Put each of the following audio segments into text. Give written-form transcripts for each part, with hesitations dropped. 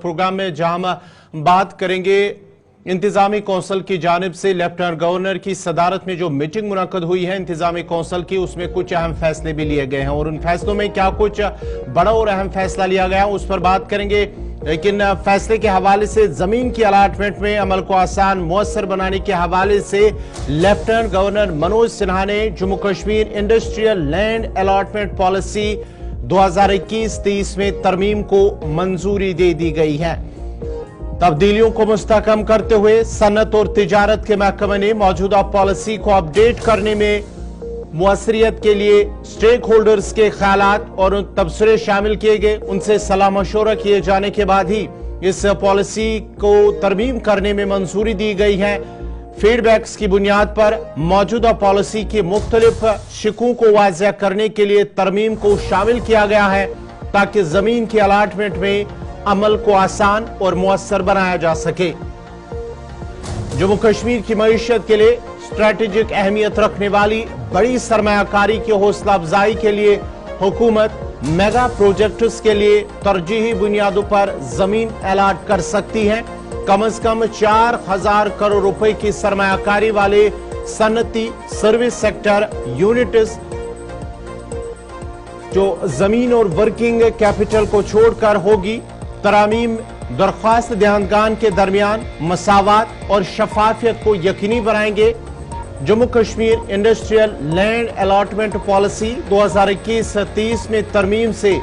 Programme में जहां हम बात करेंगे इंतजामी कौंसिल की जानिब से लेफ्टिनेंट गवर्नर की सदारत में जो मीटिंग मुनक्कद हुई है इंतजामी कौंसिल की, उसमें कुछ अहम फैसले भी लिए गए हैं और उन फैसलों में क्या कुछ बड़ा और अहम फैसला लिया गया उस पर बात करेंगे। लेकिन फैसले के हवाले से जमीन की अलाटमेंट में अमल को आसान मुयस्सर बनाने के हवाले से लेफ्टिनेंट गवर्नर मनोज सिन्हा ने Jammu Kashmir industrial land allotment policy 2021-30 में तरमीम को मंजूरी दे दी गई है। तब्दीलियों को मुस्तहकम करते हुए सनत और तिजारत के महकमे ने मौजूदा पॉलिसी को अपडेट करने में मुअस्सरियत के लिए स्टेक होल्डर्स के ख्यालात और तबसरे शामिल किए गए। उनसे सलाह मशवरा किए जाने के बाद ही इस पॉलिसी को तरमीम करने में मंजूरी दी गई है। फीडबैक्स की बुनियाद पर मौजूदा पॉलिसी की मुख्तलिफ शिकों को वाज़ेह करने के लिए तरमीम को शामिल किया गया है ताकि जमीन की अलाटमेंट में अमल को आसान और मुअस्सर बनाया जा सके। जम्मू कश्मीर की मईशत के लिए स्ट्रेटेजिक अहमियत रखने वाली बड़ी सरमायाकारी की हौसला अफजाई के लिए हुकूमत मेगा प्रोजेक्ट्स के लिए तरजीही बुनियादों पर जमीन अलाट कर सकती है। कम से कम 4000 करोड़ रुपए की सरमायाकारी वाले सनती सर्विस सेक्टर यूनिट्स जो जमीन और वर्किंग कैपिटल को छोड़कर होगी। तरामीम दरख्वास्त दहंदगान के दरमियान मसावात और शफाफियत को यकीनी बनाएंगे। Jammu Kashmir industrial land allotment policy 2021-30 में तरमीम से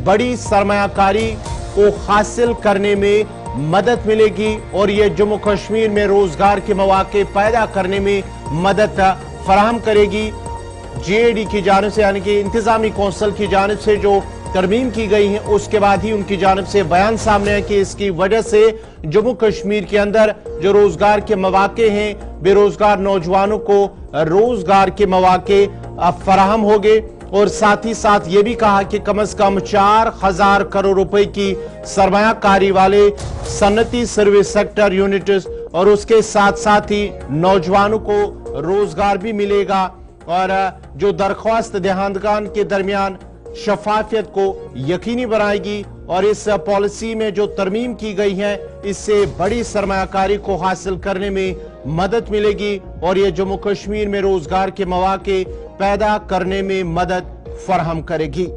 बड़ी सरमायाकारी को हासिल करने में मदद मिलेगी और यह जम्मू कश्मीर में रोजगार के मौके पैदा करने में मदद फराहम करेगी। जेएडी की जानिब से यानी कि इंतजामी कौंसिल की जानिब से जो तरमीम की गई है उसके बाद ही उनकी जानिब से बयान सामने है कि इसकी वजह से जम्मू कश्मीर के अंदर जो रोजगार के मौके हैं, बेरोजगार नौजवानों को रोजगार के मौके फराहम होंगे और साथ ही साथ ये भी कहा कि कम से कम 4000 करोड़ रुपए की सरमायाकारी वाले सनती सर्विस सेक्टर यूनिट्स और उसके साथ साथ ही नौजवानों को रोजगार भी मिलेगा और जो दरख्वास्त दहंदगान के दरमियान शफाफियत को यकीनी बनाएगी और इस पॉलिसी में जो तरमीम की गई है इससे बड़ी सरमायाकारी को हासिल करने में मदद मिलेगी और यह जम्मू कश्मीर में रोजगार के मौके पैदा करने में मदद फराहम करेगी।